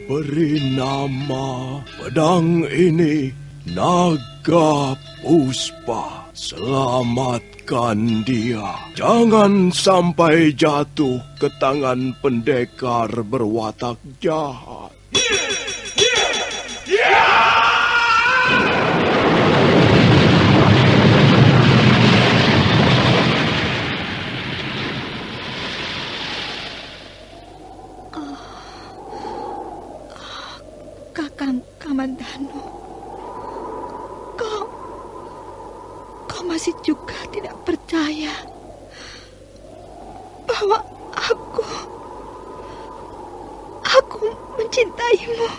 Beri nama pedang ini Naga Puspa. Selamatkan dia. Jangan sampai jatuh ke tangan pendekar berwatak jahat. Kakang Kamandanu, kau masih juga tidak percaya bahwa aku mencintaimu.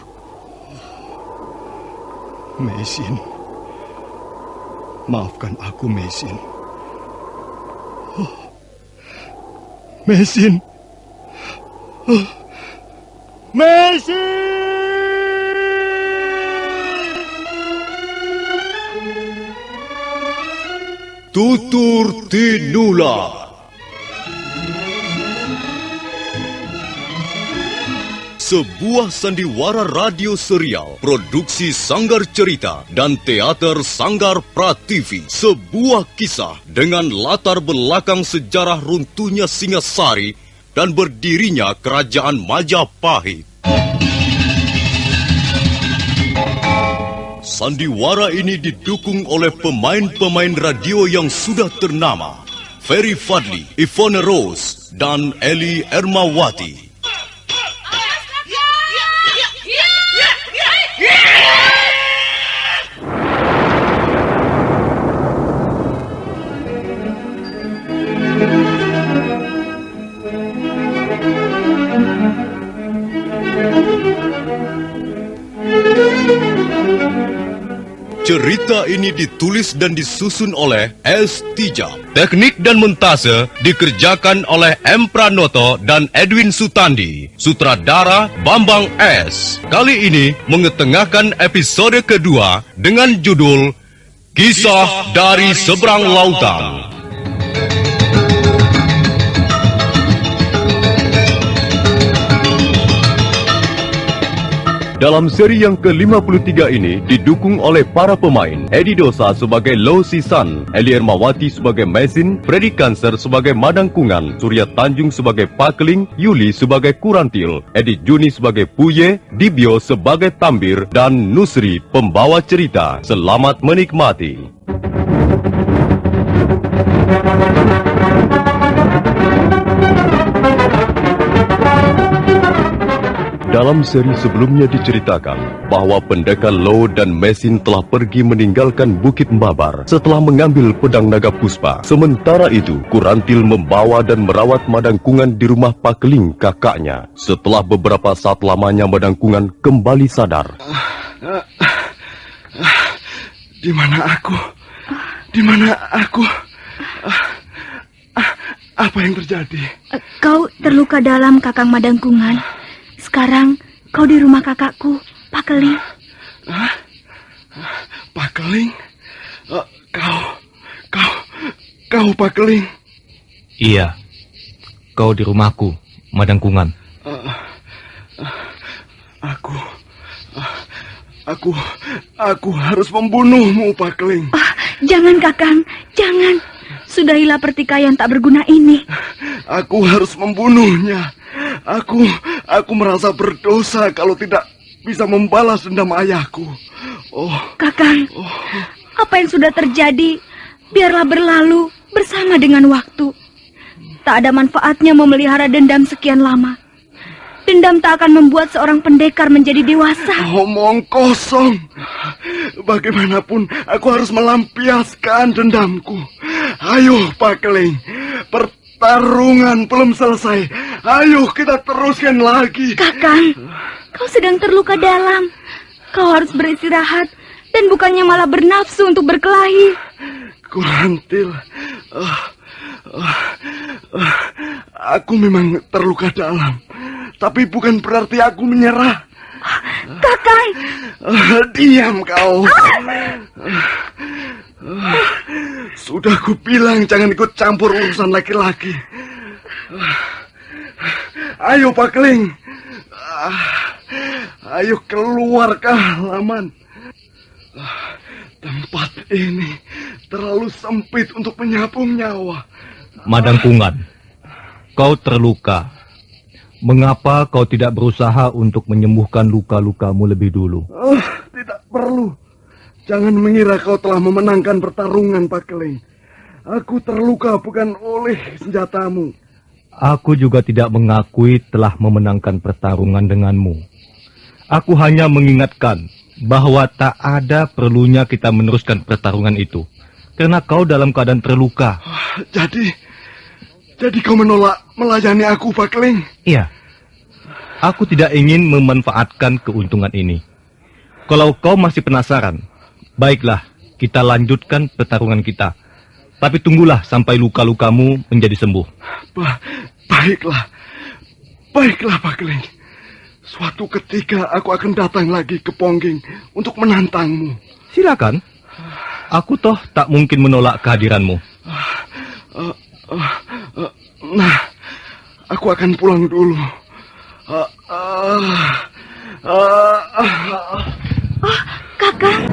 Meisin, maafkan aku, Meisin. Meisin, Meisin. Tutur Tinula. Sebuah sandiwara radio serial produksi Sanggar Cerita dan teater Sanggar Prativi. Sebuah kisah dengan latar belakang sejarah runtuhnya Singasari dan berdirinya Kerajaan Majapahit. Sandiwara ini didukung oleh pemain-pemain radio yang sudah ternama, Ferry Fadli, Ivone Rose, dan Eli Ermawati. Cerita ini ditulis dan disusun oleh S. Tijab. Teknik dan montase dikerjakan oleh M. Pranoto dan Edwin Sutandi. Sutradara Bambang S. Kali ini mengetengahkan episode kedua dengan judul Kisah dari Seberang Lautan. Dalam seri yang ke-53 ini didukung oleh para pemain Edi Dosa sebagai Lo Sisan, Eli Ermawati sebagai Mesin, Freddy Cancer sebagai Madangkungan, Surya Tanjung sebagai Pakeling, Yuli sebagai Kurantil, Edi Juni sebagai Puye, Dibyo sebagai Tambir, dan Nusri pembawa cerita. Selamat menikmati. Dalam seri sebelumnya diceritakan bahwa pendekar Lo dan Mesin telah pergi meninggalkan Bukit Mabar setelah mengambil pedang naga puspa. Sementara itu, Kurantil membawa dan merawat Madangkungan di rumah Pakeling kakaknya. Setelah beberapa saat lamanya Madangkungan kembali sadar. Di mana aku? Di mana aku? Apa yang terjadi? Kau terluka dalam, Kakang Madangkungan. Sekarang kau di rumah kakakku, Pakeling. Pakeling? Kau Pakeling? Iya, kau di rumahku, Madangkungan. Aku harus membunuhmu, Pakeling. Jangan, Kakang, jangan. Sudahilah pertikaian tak berguna ini. Aku harus membunuhnya. Aku merasa berdosa kalau tidak bisa membalas dendam ayahku. Kakang, apa yang sudah terjadi, biarlah berlalu bersama dengan waktu. Tak ada manfaatnya memelihara dendam sekian lama. Dendam tak akan membuat seorang pendekar menjadi dewasa. Omong kosong. Bagaimanapun aku harus melampiaskan dendamku. Ayo, Pakeling. Pertarungan belum selesai. Ayo kita teruskan lagi. Kakang, kau sedang terluka dalam. Kau harus beristirahat dan bukannya malah bernafsu untuk berkelahi. Kurantil, aku memang terluka dalam. Tapi bukan berarti aku menyerah. Kakang! Diam kau. Sudah kubilang jangan ikut campur urusan laki-laki. Ayo Pakeling. Ayo keluar ke halaman. Tempat ini terlalu sempit untuk menyapung nyawa. Madangkungan, kau terluka. Mengapa kau tidak berusaha untuk menyembuhkan luka-lukamu lebih dulu? Tidak perlu. Jangan mengira kau telah memenangkan pertarungan, Pak Keling. Aku terluka bukan oleh senjatamu. Aku juga tidak mengakui telah memenangkan pertarungan denganmu. Aku hanya mengingatkan bahwa tak ada perlunya kita meneruskan pertarungan itu. Karena kau dalam keadaan terluka. Jadi kau menolak melayani aku, Pak Keling? Iya. Aku tidak ingin memanfaatkan keuntungan ini. Kalau kau masih penasaran, baiklah, kita lanjutkan pertarungan kita. Tapi tunggulah sampai luka-lukamu menjadi sembuh. Baiklah, Pak Keling. Suatu ketika aku akan datang lagi ke Pongging untuk menantangmu. Silakan. Aku toh tak mungkin menolak kehadiranmu. Nah, aku akan pulang dulu. Oh, Kakang.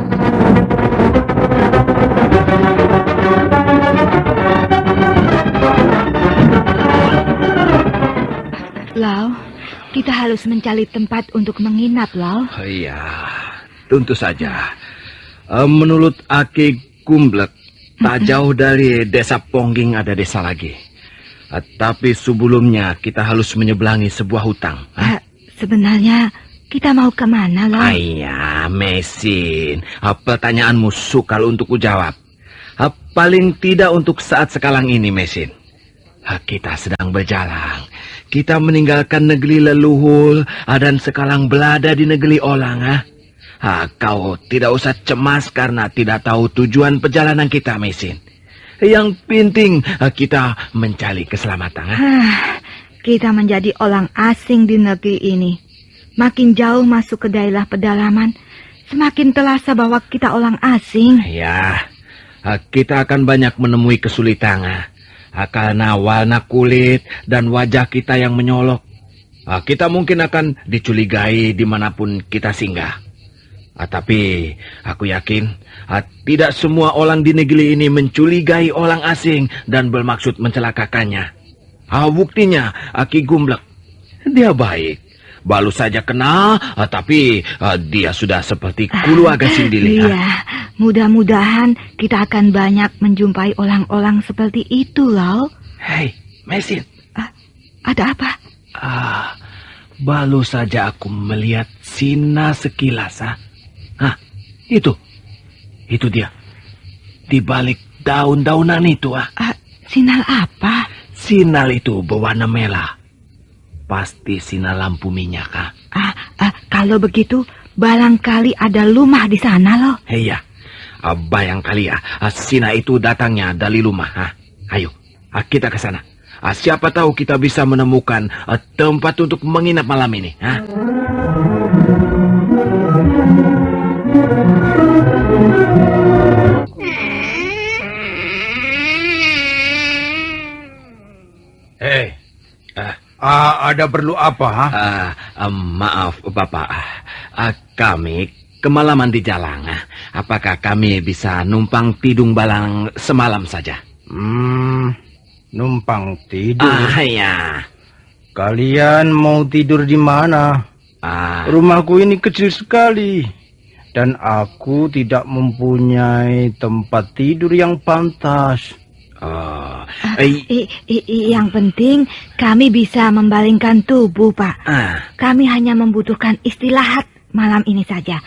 Lau, kita harus mencari tempat untuk menginap, Lau. Iya, tentu saja. Menurut Aki Gumblek, tak jauh dari desa Pongging ada desa lagi. Tapi sebelumnya kita harus menyeberangi sebuah hutang. Sebenarnya kita mau kemana, Lau? Ayah, Mesin. Pertanyaanmu sukar untuk kujawab. Paling tidak untuk saat sekarang ini, Mesin. Kita sedang berjalan. Kita meninggalkan negeri leluhur dan sekarang berada di negeri orang. Kau tidak usah cemas karena tidak tahu tujuan perjalanan kita, Mesin. Yang penting kita mencari keselamatan. Kita menjadi orang asing di negeri ini. Makin jauh masuk ke daerah pedalaman, semakin terasa bahwa kita orang asing. Ya, kita akan banyak menemui kesulitan. Karena warna kulit dan wajah kita yang menyolok. Kita mungkin akan dicurigai dimanapun kita singgah. Tapi aku yakin tidak semua orang di negeri ini mencurigai orang asing dan bermaksud mencelakakannya. Buktinya Aki Gumblek, dia baik. Baru saja kenal, tapi dia sudah seperti keluarga sendiri. Iya, mudah-mudahan kita akan banyak menjumpai orang-orang seperti itu, Lau. Hei, Mesin. Ada apa? Baru saja aku melihat Sina sekilas. Itu dia. Di balik daun-daunan itu. Sinar apa? Sinar itu berwarna merah. Pasti sinar lampu minyak. Kalau begitu, barangkali ada rumah di sana, loh. Iya, barangkali sinar itu datangnya dari rumah. Ayo, kita ke sana. Siapa tahu kita bisa menemukan tempat untuk menginap malam ini. Hei, ada perlu apa? Maaf, Bapak. Kami kemalaman di jalan. Apakah kami bisa numpang tidung balang semalam saja? Numpang tidur? Ya. Kalian mau tidur di mana? Rumahku ini kecil sekali. Dan aku tidak mempunyai tempat tidur yang pantas. Yang penting kami bisa membalingkan tubuh, Pak. Kami hanya membutuhkan istirahat malam ini saja.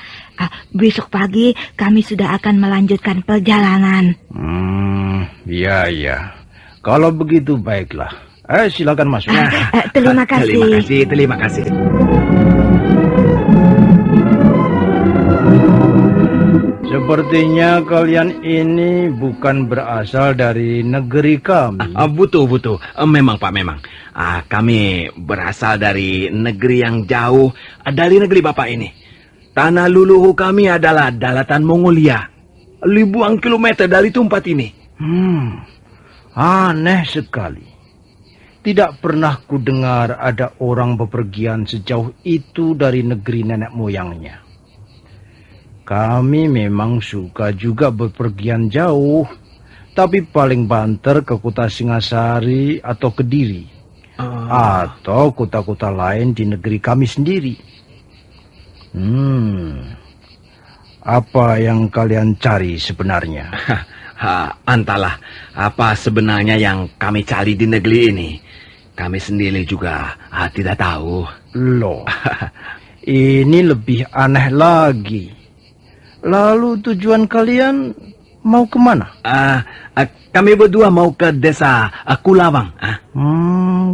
Besok pagi kami sudah akan melanjutkan perjalanan. Iya. Kalau begitu baiklah. Silakan masuk. Terima kasih. Terima kasih. Sepertinya kalian ini bukan berasal dari negeri kami. Betul. Memang, Pak, memang. Kami berasal dari negeri yang jauh dari negeri Bapak ini. Tanah leluhur kami adalah daratan Mongolia. Ribuan kilometer dari tempat ini. Aneh sekali. Tidak pernah ku dengar ada orang bepergian sejauh itu dari negeri nenek moyangnya. Kami memang suka juga bepergian jauh, tapi paling banter ke kota Singasari atau Kediri, atau kota-kota lain di negeri kami sendiri. Apa yang kalian cari sebenarnya? Entahlah, apa sebenarnya yang kami cari di negeri ini? Kami sendiri juga tidak tahu. Loh, ini lebih aneh lagi. Lalu tujuan kalian mau kemana? Kami berdua mau ke desa Kulawang.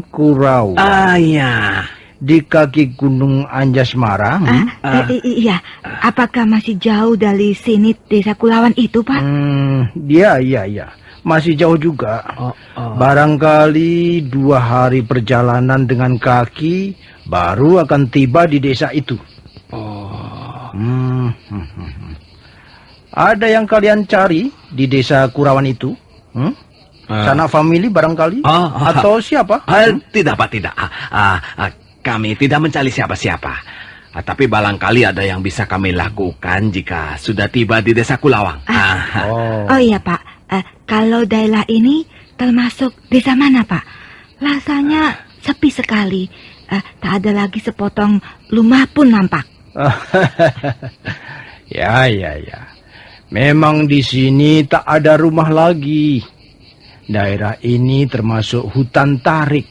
Kurawang. Iya. Di kaki Gunung Anjasmara. Iya, apakah masih jauh dari sini desa Kulawang itu, Pak? Iya. Masih jauh juga. Barangkali 2 hari perjalanan dengan kaki baru akan tiba di desa itu. Ada yang kalian cari di desa Kurawan itu? Sanak famili barangkali? Atau siapa? Tidak, Pak, tidak. Kami tidak mencari siapa-siapa. Tapi barangkali ada yang bisa kami lakukan jika sudah tiba di desa Kulawang. Oh iya, Pak. Kalau daerah ini termasuk desa mana, Pak? Rasanya sepi sekali. Tak ada lagi sepotong rumah pun nampak. Ya. Memang di sini tak ada rumah lagi. Daerah ini termasuk hutan tarik.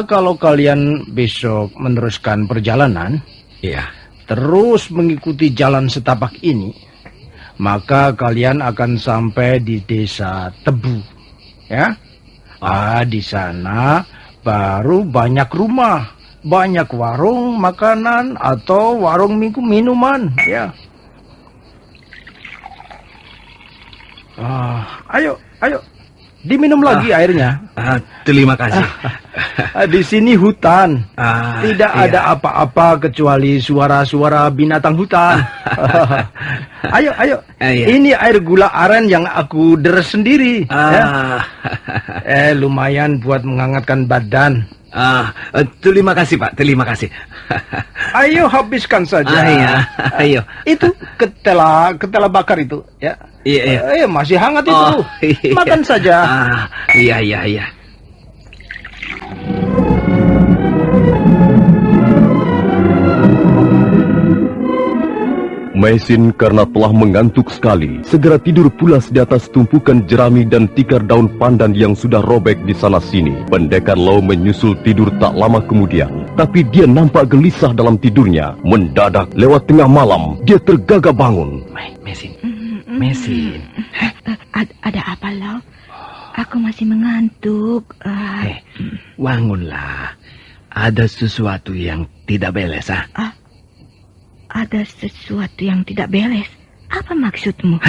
Kalau kalian besok meneruskan perjalanan, terus mengikuti jalan setapak ini, maka kalian akan sampai di desa Tebu, ya. Di sana baru banyak rumah, banyak warung makanan atau warung minuman, ya. Ayo, diminum lagi airnya. Terima kasih. Di sini hutan, tidak ada apa-apa kecuali suara-suara binatang hutan. Ayo. Ini air gula aren yang aku deres sendiri. Lumayan buat menghangatkan badan. Terima kasih, Pak. Terima kasih. Ayo habiskan saja. Ayo. Itu ketela bakar itu, ya. Iya. Masih hangat itu. Iya. Makan saja. Iya. Mesin karena telah mengantuk sekali, segera tidur pulas di atas tumpukan jerami dan tikar daun pandan yang sudah robek di sana-sini. Pendekar Lau menyusul tidur tak lama kemudian, tapi dia nampak gelisah dalam tidurnya. Mendadak lewat tengah malam, dia tergagap bangun. Mesin. Ada apa, Lau? Aku masih mengantuk. Bangunlah. Ada sesuatu yang tidak beres, Ada sesuatu yang tidak beres. Apa maksudmu?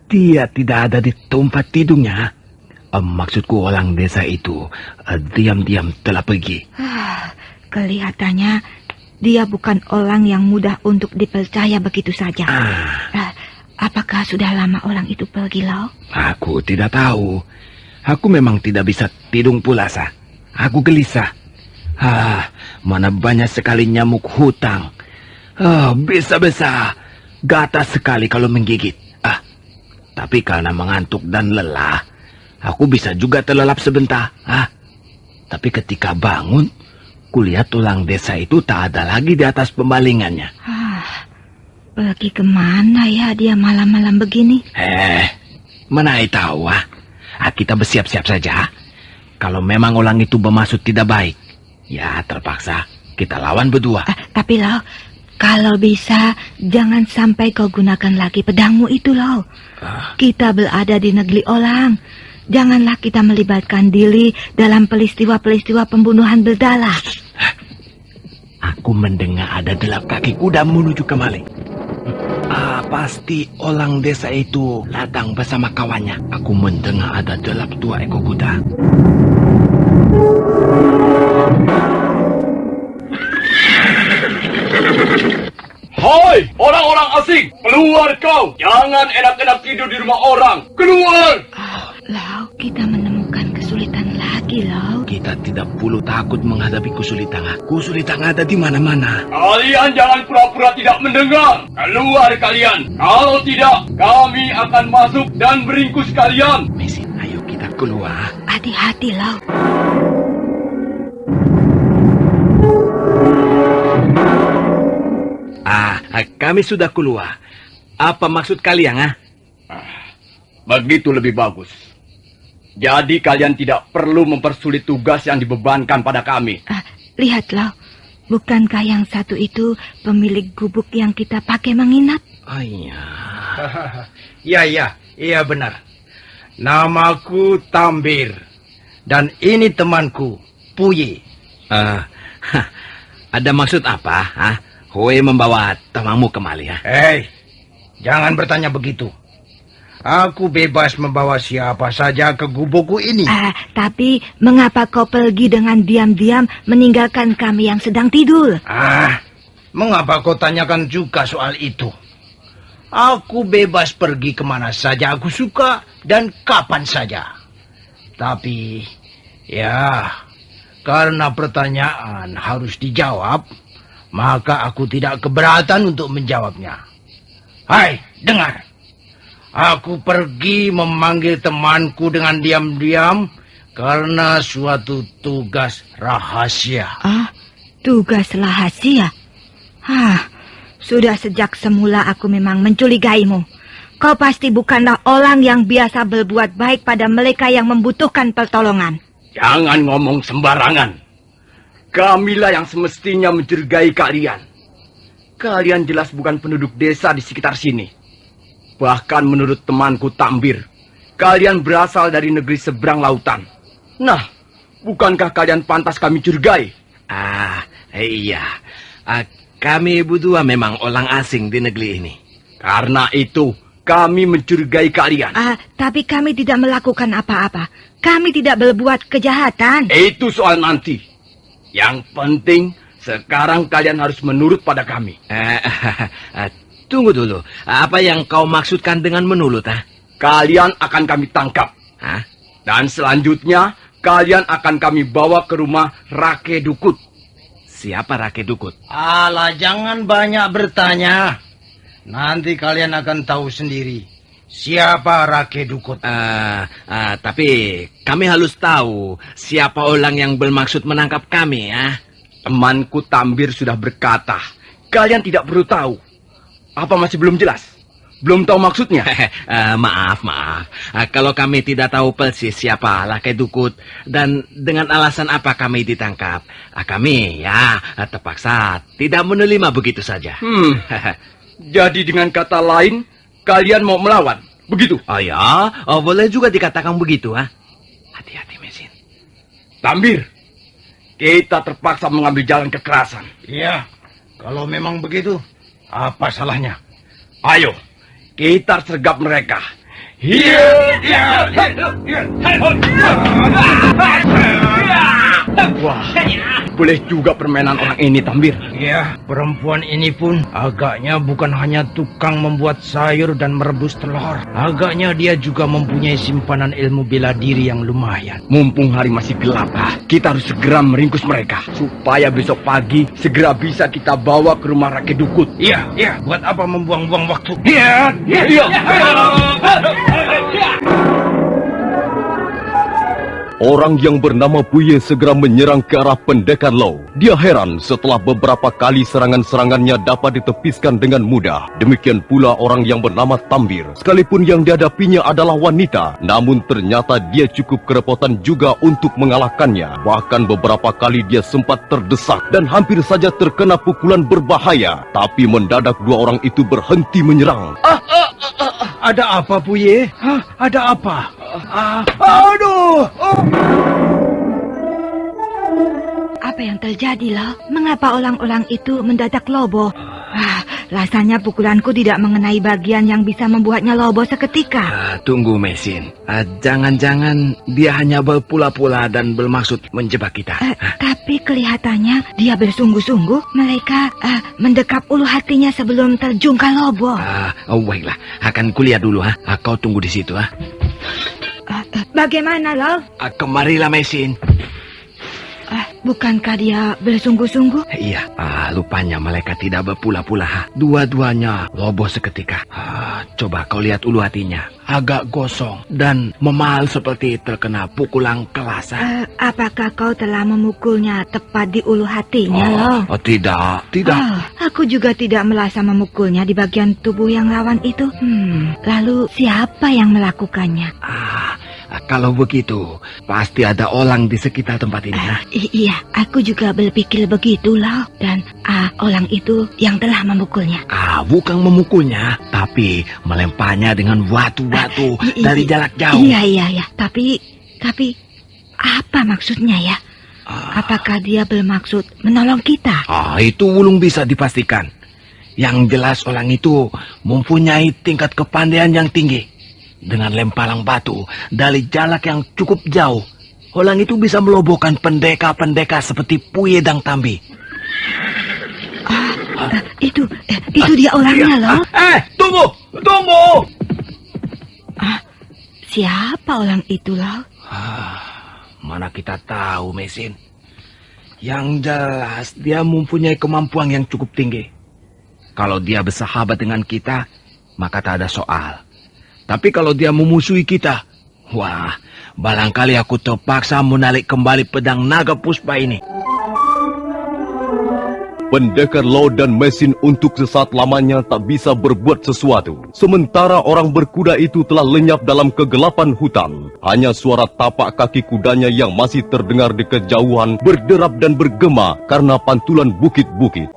Dia tidak ada di tempat tidurnya. Maksudku orang desa itu diam-diam telah pergi. Kelihatannya dia bukan orang yang mudah untuk dipercaya begitu saja. Apakah sudah lama orang itu pergi, Lau? Aku tidak tahu. Aku memang tidak bisa tidur pula, Aku gelisah. Mana banyak sekali nyamuk hutang. Bisa-bisa gatas sekali kalau menggigit. Tapi karena mengantuk dan lelah, aku bisa juga terlelap sebentar. Tapi ketika bangun, kulihat tulang desa itu tak ada lagi di atas pembalingannya. Pergi kemana ya dia malam-malam begini? Mana tahu. Kita bersiap-siap saja. Kalau memang orang itu bermaksud tidak baik, ya terpaksa kita lawan berdua. Tapi Lau, kalau bisa, jangan sampai kau gunakan lagi pedangmu itu, Lau. Kita berada di negeri orang. Janganlah kita melibatkan diri dalam peristiwa-peristiwa pembunuhan berdarah. Aku mendengar ada 8 kaki kuda menuju ke maling. Pasti orang desa itu datang bersama kawannya. Aku mendengar ada 2 ekor kuda. Hai, orang-orang asing, keluar kau! Jangan enak-enak tidur di rumah orang. Keluar! Lau, kita menemukan bukan kesulitan lagi, Lau. Kita tidak perlu takut menghadapi kesulitan. Kesulitan ada di mana-mana. Kalian jangan pura-pura tidak mendengar. Keluar kalian. Kalau tidak, kami akan masuk dan meringkus kalian. Mesin, ayo kita keluar. Hati-hati, Lau. Kami sudah keluar. Apa maksud kalian, Begitu lebih bagus. Jadi kalian tidak perlu mempersulit tugas yang dibebankan pada kami. Lihat, Lau. Bukankah yang satu itu pemilik gubuk yang kita pakai menginap? Iya benar. Namaku Tambir. Dan ini temanku, Puye. Ada maksud apa? Hoe membawa temanmu kemari, Hei, jangan bertanya begitu. Aku bebas membawa siapa saja ke gubukku ini. Tapi mengapa kau pergi dengan diam-diam meninggalkan kami yang sedang tidur? Mengapa kau tanyakan juga soal itu? Aku bebas pergi kemana saja aku suka dan kapan saja. Tapi, ya, karena pertanyaan harus dijawab, maka aku tidak keberatan untuk menjawabnya. Hai, dengar. Aku pergi memanggil temanku dengan diam-diam karena suatu tugas rahasia. Tugas rahasia? Sudah sejak semula aku memang mencurigaimu. Kau pasti bukanlah orang yang biasa berbuat baik pada mereka yang membutuhkan pertolongan. Jangan ngomong sembarangan. Kamilah yang semestinya mencurigai kalian. Kalian jelas bukan penduduk desa di sekitar sini. Bahkan menurut temanku Tambir, kalian berasal dari negeri seberang lautan. Nah, bukankah kalian pantas kami curigai? Iya. Kami berdua memang orang asing di negeri ini. Karena itu, kami mencurigai kalian. Tapi kami tidak melakukan apa-apa. Kami tidak berbuat kejahatan. Itu soal nanti. Yang penting, sekarang kalian harus menurut pada kami. Tunggu dulu. Apa yang kau maksudkan dengan menurut? Kalian akan kami tangkap. Dan selanjutnya, kalian akan kami bawa ke rumah Rake Dukut. Siapa Rake Dukut? Alah, jangan banyak bertanya. Nanti kalian akan tahu sendiri. Siapa Rake Dukut? Tapi kami harus tahu siapa orang yang bermaksud menangkap kami, Temanku Tambir sudah berkata, kalian tidak perlu tahu. Apa masih belum jelas? Belum tahu maksudnya? Maaf. Kalau kami tidak tahu persis siapa Rake Dukut dan dengan alasan apa kami ditangkap, kami terpaksa tidak menerima begitu saja. Jadi dengan kata lain, kalian mau melawan, begitu? Boleh juga dikatakan begitu, Hati-hati, Mesin. Tambir, kita terpaksa mengambil jalan kekerasan. Iya, kalau memang begitu, apa salahnya? Ayo, kita sergap mereka. Wah, boleh juga permainan orang ini, Tambir. Ya, perempuan ini pun agaknya bukan hanya tukang membuat sayur dan merebus telur. Agaknya dia juga mempunyai simpanan ilmu bela diri yang lumayan. Mumpung hari masih gelap, kita harus segera meringkus mereka. Supaya besok pagi segera bisa kita bawa ke rumah Rake Dukut. Iya, buat apa membuang-buang waktu? Iya. Orang yang bernama Puye segera menyerang ke arah pendekar Lau. Dia heran setelah beberapa kali serangan-serangannya dapat ditepiskan dengan mudah. Demikian pula orang yang bernama Tambir. Sekalipun yang dihadapinya adalah wanita, namun ternyata dia cukup kerepotan juga untuk mengalahkannya. Bahkan beberapa kali dia sempat terdesak dan hampir saja terkena pukulan berbahaya. Tapi mendadak dua orang itu berhenti menyerang. Ada apa, Puye? Ada apa? Aduh! Apa yang terjadi, Lau? Mengapa orang-orang itu mendadak lobo? Rasanya pukulanku tidak mengenai bagian yang bisa membuatnya lobo seketika. Tunggu, Mesin. Jangan-jangan dia hanya berpula-pula dan bermaksud menjebak kita. Tapi kelihatannya dia bersungguh-sungguh. Mereka mendekap ulu hatinya sebelum terjungkal lobo. Baiklah, akan kulihat dulu. Kau tunggu di situ. Bagaimana, Lau? Kemarilah, Mesin. Bukankah dia bersungguh-sungguh? Iya, lupanya mereka tidak berpula-pula. Dua-duanya roboh seketika. Coba kau lihat ulu hatinya. Agak gosong dan memal seperti terkena pukulan kelas. Apakah kau telah memukulnya tepat di ulu hatinya, Lau? Tidak. Aku juga tidak merasa memukulnya di bagian tubuh yang lawan itu. Lalu siapa yang melakukannya? Kalau begitu, pasti ada orang di sekitar tempat ini. Iya, aku juga berpikir begitu, Lau. Dan orang itu yang telah memukulnya. Bukan memukulnya, tapi melemparnya dengan batu-batu dari jarak jauh. Iya. Tapi apa maksudnya ya? Apakah dia bermaksud menolong kita? Itu belum bisa dipastikan. Yang jelas orang itu mempunyai tingkat kepandaian yang tinggi. Dengan lemparan batu dari jarak yang cukup jauh, orang itu bisa melobohkan pendekar-pendekar seperti Puye dan Tambi. Itu dia orangnya, loh. Tunggu! Siapa orang itu, loh? Mana kita tahu, Mesin. Yang jelas dia mempunyai kemampuan yang cukup tinggi. Kalau dia bersahabat dengan kita, maka tak ada soal. Tapi kalau dia memusuhi kita, barangkali aku terpaksa menarik kembali pedang naga puspa ini. Pendekar Lau dan Mesin untuk sesaat lamanya tak bisa berbuat sesuatu. Sementara orang berkuda itu telah lenyap dalam kegelapan hutan. Hanya suara tapak kaki kudanya yang masih terdengar di kejauhan berderap dan bergema karena pantulan bukit-bukit.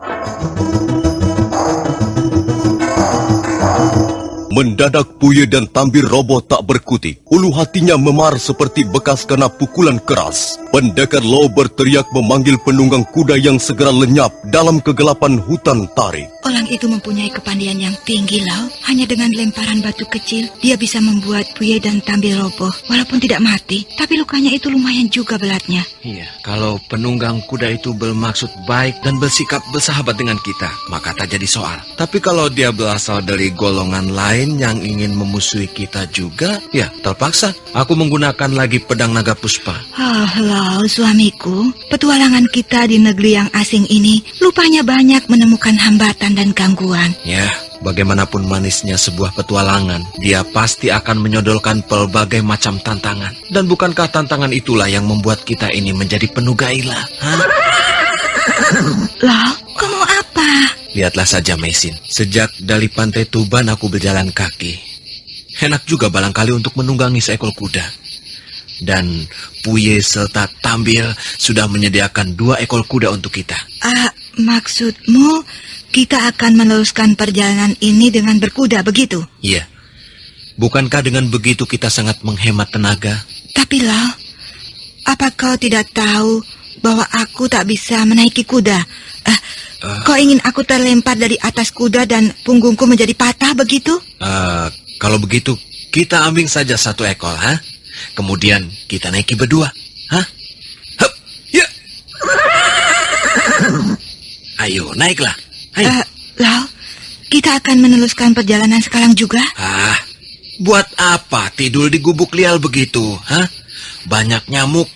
Mendadak Puye dan Tambi roboh tak berkutik. Ulu hatinya memar seperti bekas kena pukulan keras. Pendekar Lau berteriak memanggil penunggang kuda yang segera lenyap dalam kegelapan hutan tarik. Orang itu mempunyai kepandaian yang tinggi, Lau. Hanya dengan lemparan batu kecil, dia bisa membuat Puye dan Tambi roboh. Walaupun tidak mati, tapi lukanya itu lumayan juga beratnya. Iya, kalau penunggang kuda itu bermaksud baik dan bersikap bersahabat dengan kita, maka tak jadi soal. Tapi kalau dia berasal dari golongan lain yang ingin memusuhi kita juga, ya terpaksa aku menggunakan lagi pedang naga puspa. Lau, suamiku, petualangan kita di negeri yang asing ini lupanya banyak menemukan hambatan dan gangguan. Ya, bagaimanapun manisnya sebuah petualangan, dia pasti akan menyodorkan pelbagai macam tantangan. Dan bukankah tantangan itulah yang membuat kita ini menjadi penuh gairah? Lau, kamu apa? Lihatlah saja, Mesin. Sejak dari Pantai Tuban aku berjalan kaki. Enak juga barangkali untuk menunggangi seekor kuda. Dan Puye serta Tambil sudah menyediakan 2 ekor kuda untuk kita. Maksudmu kita akan meneruskan perjalanan ini dengan berkuda, begitu? Iya. Bukankah dengan begitu kita sangat menghemat tenaga? Tapi Lau, apa kau tidak tahu bahwa aku tak bisa menaiki kuda? Kau ingin aku terlempar dari atas kuda dan punggungku menjadi patah, begitu? Kalau begitu, kita ambil saja 1 ekor, Kemudian kita naiki berdua, Hup, ya. Ayo, naiklah. Ayo. Lau, kita akan meneruskan perjalanan sekarang juga? Buat apa tidur di gubuk liar begitu, Banyak nyamuk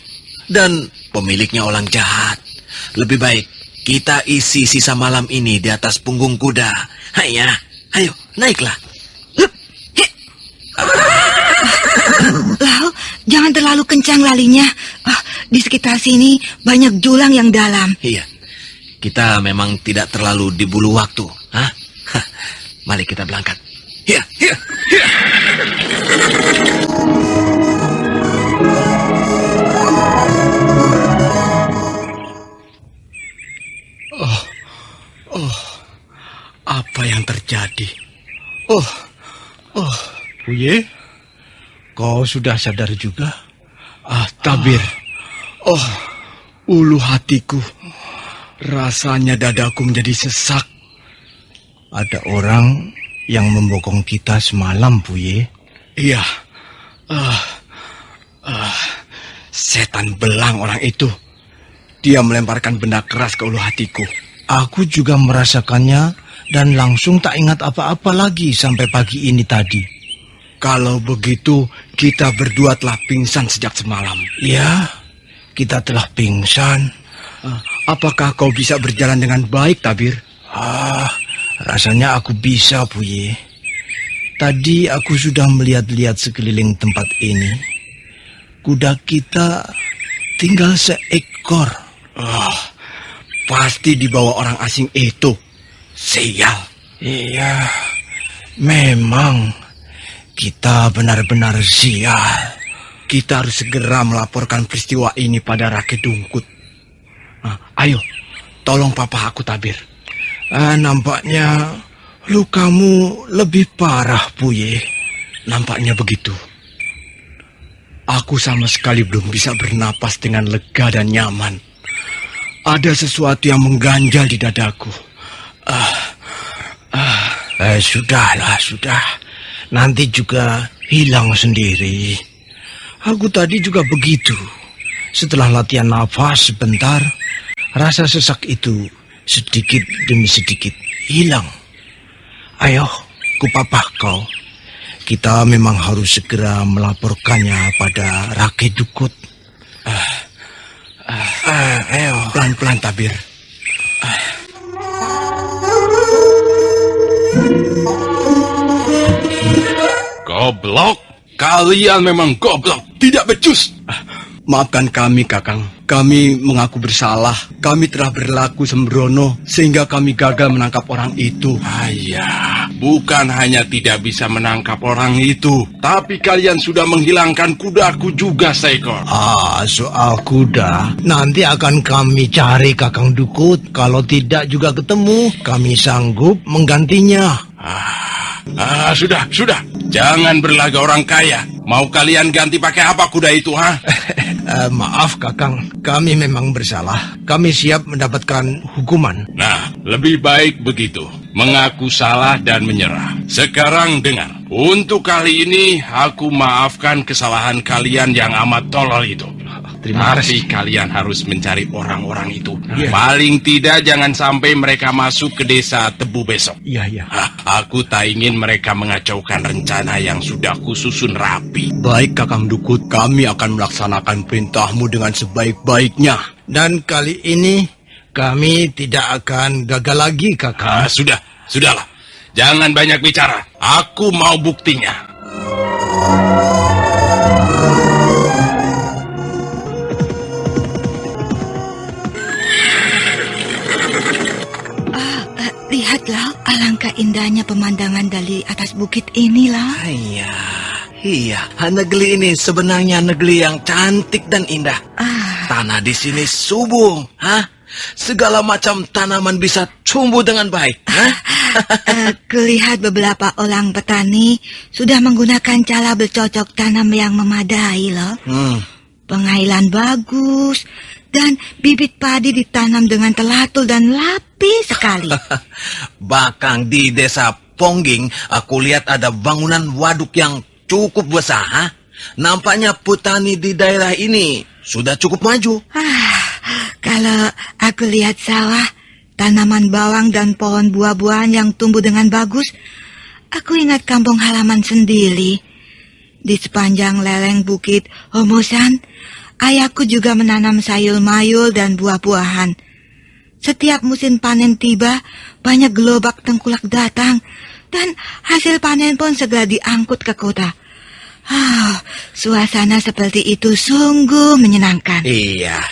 dan pemiliknya orang jahat. Lebih baik kita isi sisa malam ini di atas punggung kuda. Ayo, naiklah. Lau, jangan terlalu kencang larinya. Di sekitar sini banyak jurang yang dalam. Iya, kita memang tidak terlalu diburu waktu. Mari kita berangkat. Iya. Apa yang terjadi? Puye, kau sudah sadar juga? Tabir. Ulu hatiku. Rasanya dadaku menjadi sesak. Ada orang yang membokong kita semalam, Puye. Iya. Setan belang orang itu. Dia melemparkan benda keras ke ulu hatiku. Aku juga merasakannya dan langsung tak ingat apa-apa lagi sampai pagi ini tadi. Kalau begitu, kita berdua telah pingsan sejak semalam. Ya, kita telah pingsan. Apakah kau bisa berjalan dengan baik, Tabir? Rasanya aku bisa, Buye. Tadi aku sudah melihat-lihat sekeliling tempat ini. Kuda kita tinggal seekor. Pasti dibawa orang asing itu. Sial. Iya, memang kita benar-benar sial. Kita harus segera melaporkan peristiwa ini pada Rakyat Dungkut. Ayo, tolong papa aku, Tabir. Nampaknya lukamu lebih parah, Buye. Nampaknya begitu. Aku sama sekali belum bisa bernapas dengan lega dan nyaman. Ada sesuatu yang mengganjal di dadaku. Sudahlah, sudah. Nanti juga hilang sendiri. Aku tadi juga begitu. Setelah latihan nafas sebentar, rasa sesak itu sedikit demi sedikit hilang. Ayo, kupapah kau. Kita memang harus segera melaporkannya pada Rakyat Dungkut. Ayo, pelan-pelan, Tabir. Goblok! Kalian memang goblok, tidak becus. Maafkan kami, Kakang. Kami mengaku bersalah. Kami telah berlaku sembrono sehingga kami gagal menangkap orang itu. Ayah, bukan hanya tidak bisa menangkap orang itu, tapi kalian sudah menghilangkan kudaku juga seekor. Soal kuda, nanti akan kami cari, Kakang Dungkut. Kalau tidak juga ketemu, kami sanggup menggantinya. Sudah. Jangan berlagak orang kaya. Mau kalian ganti pakai apa kuda itu, ha? Maaf, Kakang. Kami memang bersalah. Kami siap mendapatkan hukuman. Nah, lebih baik begitu. Mengaku salah dan menyerah. Sekarang dengar. Untuk kali ini, aku maafkan kesalahan kalian yang amat tolol itu. Terima kasih. Tapi kalian harus mencari orang-orang itu. Paling tidak jangan sampai mereka masuk ke desa Tebu besok. Iya. Aku tak ingin mereka mengacaukan rencana yang sudah kususun rapi. Baik, Kakang Dungkut. Kami akan melaksanakan perintahmu dengan sebaik-baiknya. Dan kali ini kami tidak akan gagal lagi, Kakang. Sudahlah. Jangan banyak bicara. Aku mau buktinya. Lihatlah, alangkah indahnya pemandangan dari atas bukit inilah. Iya. Negeri ini sebenarnya negeri yang cantik dan indah. Tanah di sini subur, segala macam tanaman bisa tumbuh dengan baik. Kulihat beberapa orang petani sudah menggunakan cara bercocok tanam yang memadai loh. Pengailan bagus dan bibit padi ditanam dengan teratur dan rapi sekali. Bahkan di desa Pongging, aku lihat ada bangunan waduk yang cukup besar. Nampaknya petani di daerah ini sudah cukup maju. Kalau aku lihat sawah, tanaman bawang dan pohon buah-buahan yang tumbuh dengan bagus, aku ingat kampung halaman sendiri. Di sepanjang lereng bukit Homosan, ayahku juga menanam sayur mayur dan buah-buahan. Setiap musim panen tiba, banyak gerobak tengkulak datang, dan hasil panen pun segera diangkut ke kota. Suasana seperti itu sungguh menyenangkan. Iya.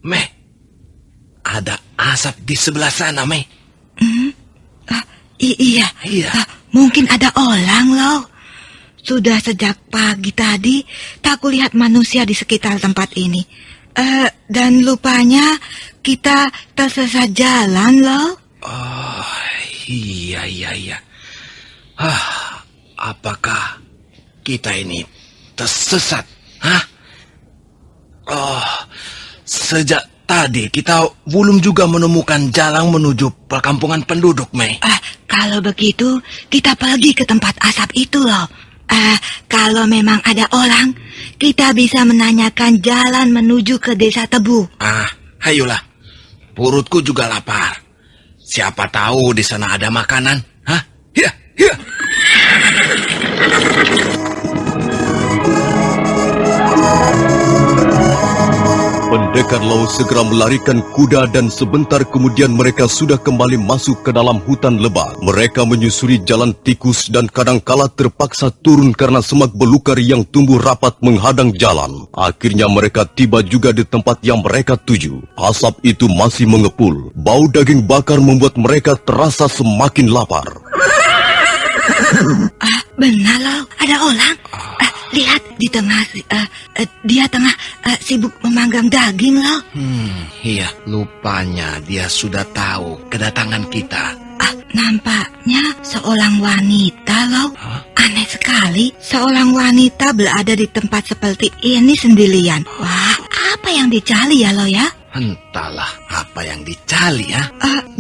Mei, ada asap di sebelah sana, Mei. Iya. Mungkin ada orang loh. Sudah sejak pagi tadi, tak kulihat manusia di sekitar tempat ini. Dan lupanya kita tersesat jalan loh. Iya. Apakah kita ini tersesat? Sejak tadi kita belum juga menemukan jalan menuju perkampungan penduduk, Mei. Kalau begitu, kita pergi ke tempat asap itu loh. Kalau memang ada orang, kita bisa menanyakan jalan menuju ke desa Tebu. Ayolah. Perutku juga lapar. Siapa tahu di sana ada makanan. Iya. Pendekar Lau segera melarikan kuda dan sebentar kemudian mereka sudah kembali masuk ke dalam hutan lebat. Mereka menyusuri jalan tikus dan kadangkala terpaksa turun karena semak belukar yang tumbuh rapat menghadang jalan. Akhirnya mereka tiba juga di tempat yang mereka tuju. Asap itu masih mengepul. Bau daging bakar membuat mereka terasa semakin lapar. Benar, Lau. Ada orang. Lihat di tengah, dia tengah sibuk memanggang daging, Lau. Iya, lupanya dia sudah tahu kedatangan kita. Nampaknya seorang wanita, Lau. Aneh sekali, seorang wanita berada di tempat seperti ini sendirian. Wah, apa yang dicari ya, Lau ya? Entahlah apa yang dicari ya.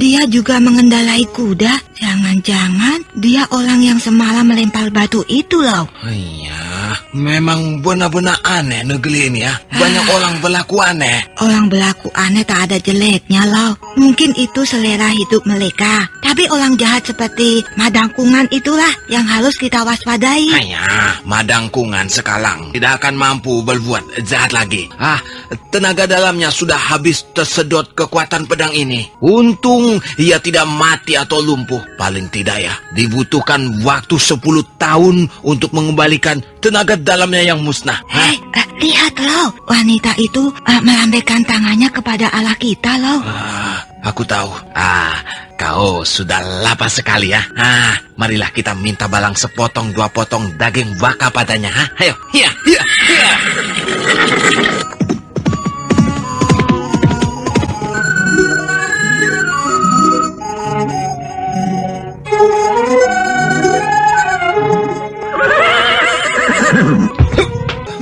Dia juga mengendarai kuda. Jangan-jangan dia orang yang semalam melempar batu itu, Lau. Iya, memang benar-benar aneh negeri ini ya. Banyak orang berlaku aneh. Orang berlaku aneh tak ada jeleknya, Lau. Mungkin itu selera hidup mereka. Tapi orang jahat seperti Madangkungan itulah yang harus kita waspadai. Hanya Madangkungan sekarang tidak akan mampu berbuat jahat lagi. Tenaga dalamnya sudah habis tersedot kekuatan pedang ini. Untung ia tidak mati atau lumpuh. Paling tidak ya, dibutuhkan waktu 10 tahun untuk mengembalikan tenaga dalamnya yang musnah. Lihat, Lau. Wanita itu melambaikan tangannya kepada Allah kita, Lau. Aku tahu. Kau sudah lapar sekali ya. Marilah kita minta Balang sepotong 2 potong daging baka padanya. Ayo, iya.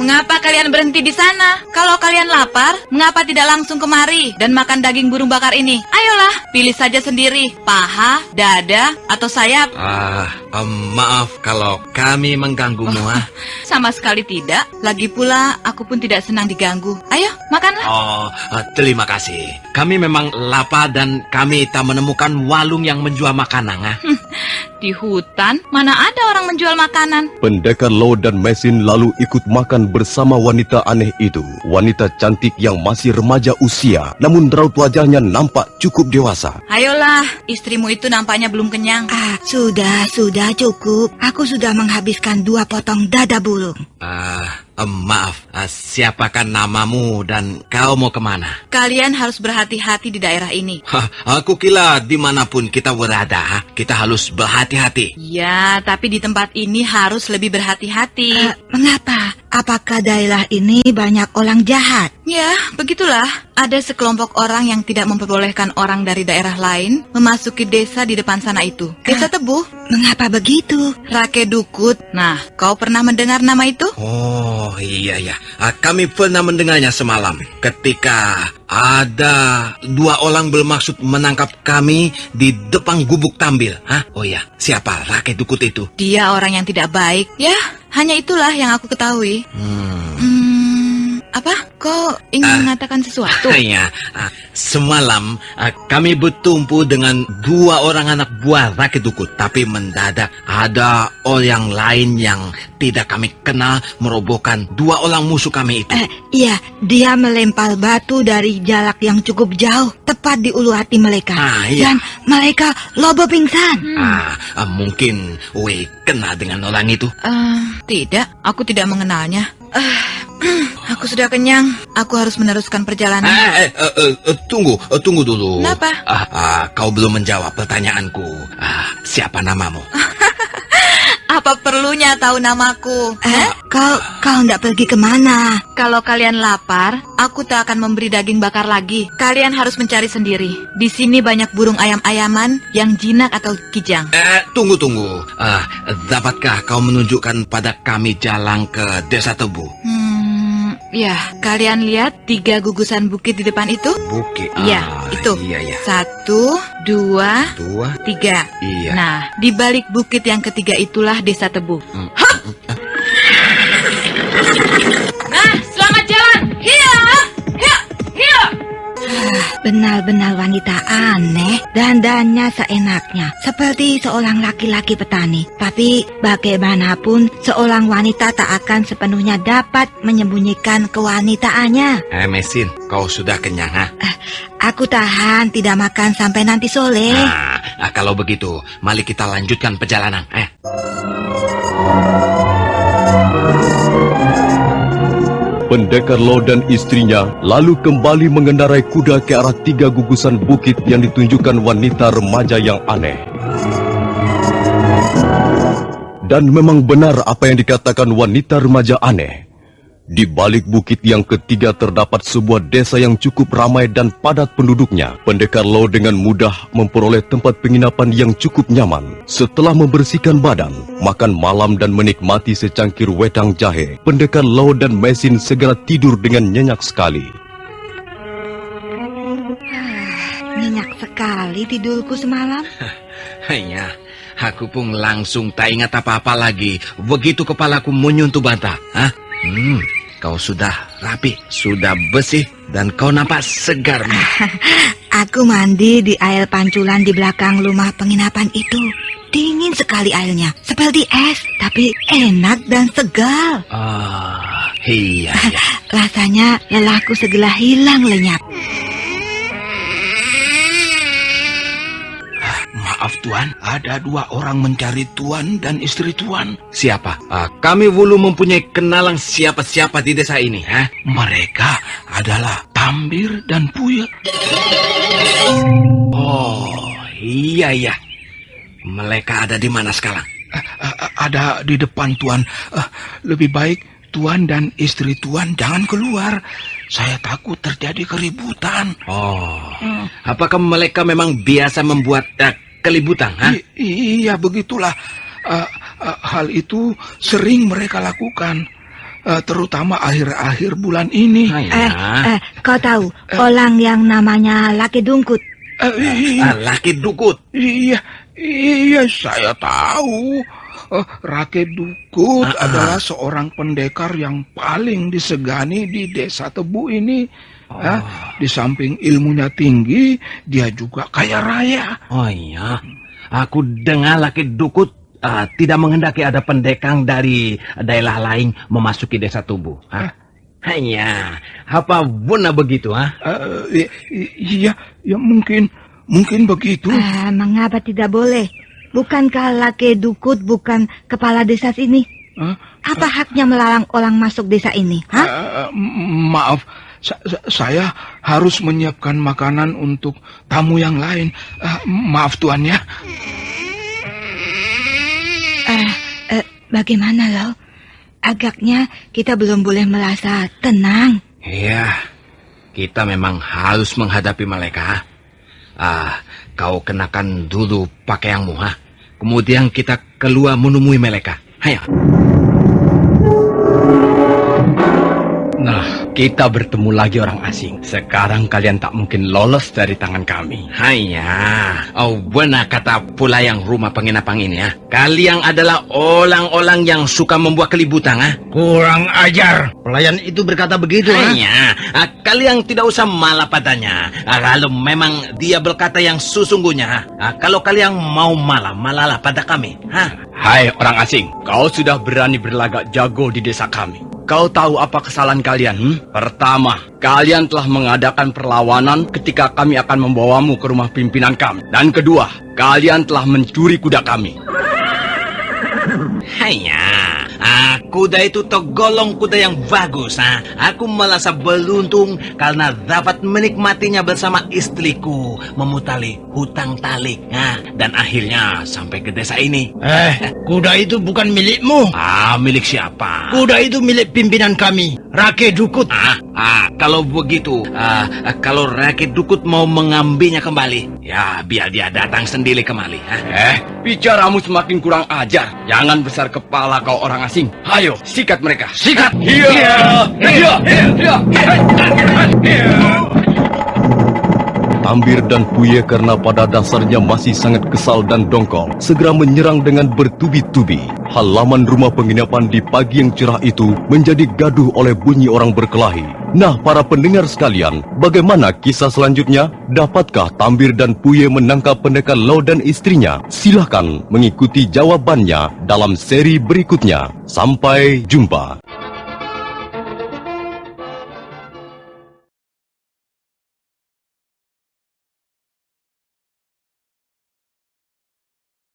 Mengapa kalian berhenti di sana? Kalau kalian lapar, mengapa tidak langsung kemari dan makan daging burung bakar ini? Ayolah, pilih saja sendiri, paha, dada, atau sayap. Maaf kalau kami mengganggumu. Sama sekali tidak. Lagi pula, aku pun tidak senang diganggu. Ayo, makanlah. Terima kasih. Kami memang lapar dan kami tak menemukan walung yang menjual makanan. Di hutan, mana ada orang menjual makanan? Pendekar Lau dan Mesin lalu ikut makan bersama wanita aneh itu. Wanita cantik yang masih remaja usia, namun raut wajahnya nampak cukup dewasa. Ayolah, istrimu itu nampaknya belum kenyang. Sudah cukup. Aku sudah menghabiskan 2 potong dada burung. Maaf, siapakah namamu dan kau mau kemana? Kalian harus berhati-hati di daerah ini. Aku kira dimanapun kita berada, kita harus berhati-hati. Ya, tapi di tempat ini harus lebih berhati-hati. Mengapa? Apakah daerah ini banyak orang jahat? Ya, begitulah. Ada sekelompok orang yang tidak memperbolehkan orang dari daerah lain memasuki desa di depan sana itu. Desa Tebu. Mengapa begitu? Rake Dukut. Nah, kau pernah mendengar nama itu? Oh, iya. Kami pernah mendengarnya semalam. Ketika ada 2 orang bermaksud menangkap kami di depan gubuk Tambil. Oh iya, siapa Rake Dukut itu? Dia orang yang tidak baik. Ya, hanya itulah yang aku ketahui. Apa? Kau ingin mengatakan sesuatu? Iya, semalam kami bertumpu dengan 2 orang anak buah Rake Dukut. Tapi mendadak ada orang lain yang tidak kami kenal merobohkan 2 orang musuh kami itu. Iya, dia melempar batu dari jarak yang cukup jauh, tepat di ulu hati mereka. Iya. Dan mereka lobo pingsan. Mungkin Wei kenal dengan orang itu? Tidak, aku tidak mengenalnya. Aku sudah kenyang. Aku harus meneruskan perjalanan. Tunggu dulu. Kenapa? Kau belum menjawab pertanyaanku. Siapa namamu? Apa perlunya tahu namaku? Kau tidak pergi kemana? Kalau kalian lapar, aku tak akan memberi daging bakar lagi. Kalian harus mencari sendiri. Di sini banyak burung ayam-ayaman yang jinak atau kijang. Tunggu. Dapatkah kau menunjukkan pada kami jalan ke Desa Tebu? Ya, kalian lihat 3 gugusan bukit di depan itu? Bukit? Iya, itu. Iya. 1, 2, 3. Iya. Nah, di balik bukit yang ketiga itulah Desa Tebu. Nah, selamat jalan. Hiya. Benar-benar wanita aneh, dandannya seenaknya, seperti seorang laki-laki petani. Tapi bagaimanapun, seorang wanita tak akan sepenuhnya dapat menyembunyikan kewanitaannya. Mesin, kau sudah kenyang, ha? Aku tahan tidak makan sampai nanti sore. Kalau begitu, mari kita lanjutkan perjalanan. Pendekar Lo dan istrinya lalu kembali mengendarai kuda ke arah 3 gugusan bukit yang ditunjukkan wanita remaja yang aneh. Dan memang benar apa yang dikatakan wanita remaja aneh. Di balik bukit yang ketiga terdapat sebuah desa yang cukup ramai dan padat penduduknya. Pendekar Lo dengan mudah memperoleh tempat penginapan yang cukup nyaman. Setelah membersihkan badan, makan malam dan menikmati secangkir wedang jahe, Pendekar Lo dan Mesin segera tidur dengan nyenyak sekali. Nyenyak sekali tidurku semalam. Hanya, aku pun langsung tak ingat apa-apa lagi. Begitu kepalaku menyentuh bata. Kau sudah rapi, sudah bersih, dan kau nampak segar. Aku mandi di air pancuran di belakang rumah penginapan itu. Dingin sekali airnya, seperti es, tapi enak dan segar. Iya. Rasanya lelahku segera hilang lenyap. Maaf Tuan, ada 2 orang mencari Tuan dan istri Tuan. Siapa? Kami belum mempunyai kenalan siapa-siapa di desa ini. Mereka adalah Tambir dan Puya. Oh, iya. Mereka ada di mana sekarang? Ada di depan Tuan. Lebih baik Tuan dan istri Tuan jangan keluar. Saya takut terjadi keributan. Apakah mereka memang biasa membuat keributan? Iya, begitulah. Hal itu sering mereka lakukan, terutama akhir-akhir bulan ini. Kau tahu orang yang namanya Laki Dungkut? Laki Dukut? Iya, saya tahu. Rakyat Dukut adalah seorang pendekar yang paling disegani di desa Tebu ini. Di samping ilmunya tinggi, dia juga kaya raya. Oh iya, aku dengar Laki Dukut tidak menghendaki ada pendekar dari daerah lain memasuki desa Tebu. Hanya, apa benar begitu? Iya, mungkin begitu. Mengapa tidak boleh? Bukankah Laki Dukut bukan kepala desa sini? Apa haknya melarang orang masuk desa ini? Maaf. Saya harus menyiapkan makanan untuk tamu yang lain. Maaf Tuan ya. Bagaimana Lo? Agaknya kita belum boleh merasa tenang. Iya, kita memang harus menghadapi mereka. Kau kenakan dulu pakaianmu, kemudian kita keluar menemui mereka. Hayo. Nah, kita bertemu lagi orang asing. Sekarang kalian tak mungkin lolos dari tangan kami. Hanya, benar kata pula yang rumah penginapan ini ya. Kalian adalah orang-orang yang suka membuat keributan. Kurang ajar. Pelayan itu berkata begitu. Hanya, kalian tidak usah malah padanya. Kalau memang dia berkata yang sesungguhnya. Kalau kalian mau malahlah pada kami. Hai orang asing, kau sudah berani berlagak jago di desa kami. Kau tahu apa kesalahan kalian? Pertama, kalian telah mengadakan perlawanan ketika kami akan membawamu ke rumah pimpinan kami. Dan kedua, kalian telah mencuri kuda kami. Hanya, kuda itu tergolong kuda yang bagus. Aku merasa beruntung karena dapat menikmatinya bersama istriku, memutari hutang talik. Dan akhirnya sampai ke desa ini. Kuda itu bukan milikmu. Milik siapa? Kuda itu milik pimpinan kami, Rakyat Dukut. Kalau begitu, kalau Rakyat Dukut mau mengambilnya kembali, ya biar dia datang sendiri kembali. Bicaramu semakin kurang ajar. Jangan besar kepala kau orang asing. Ayo, sikat mereka. Sikat. Tambir dan Puye karena pada dasarnya masih sangat kesal dan dongkol, segera menyerang dengan bertubi-tubi. Halaman rumah penginapan di pagi yang cerah itu menjadi gaduh oleh bunyi orang berkelahi. Nah, para pendengar sekalian, bagaimana kisah selanjutnya? Dapatkah Tambir dan Puye menangkap pendekar Lo dan istrinya? Silahkan mengikuti jawabannya dalam seri berikutnya. Sampai jumpa.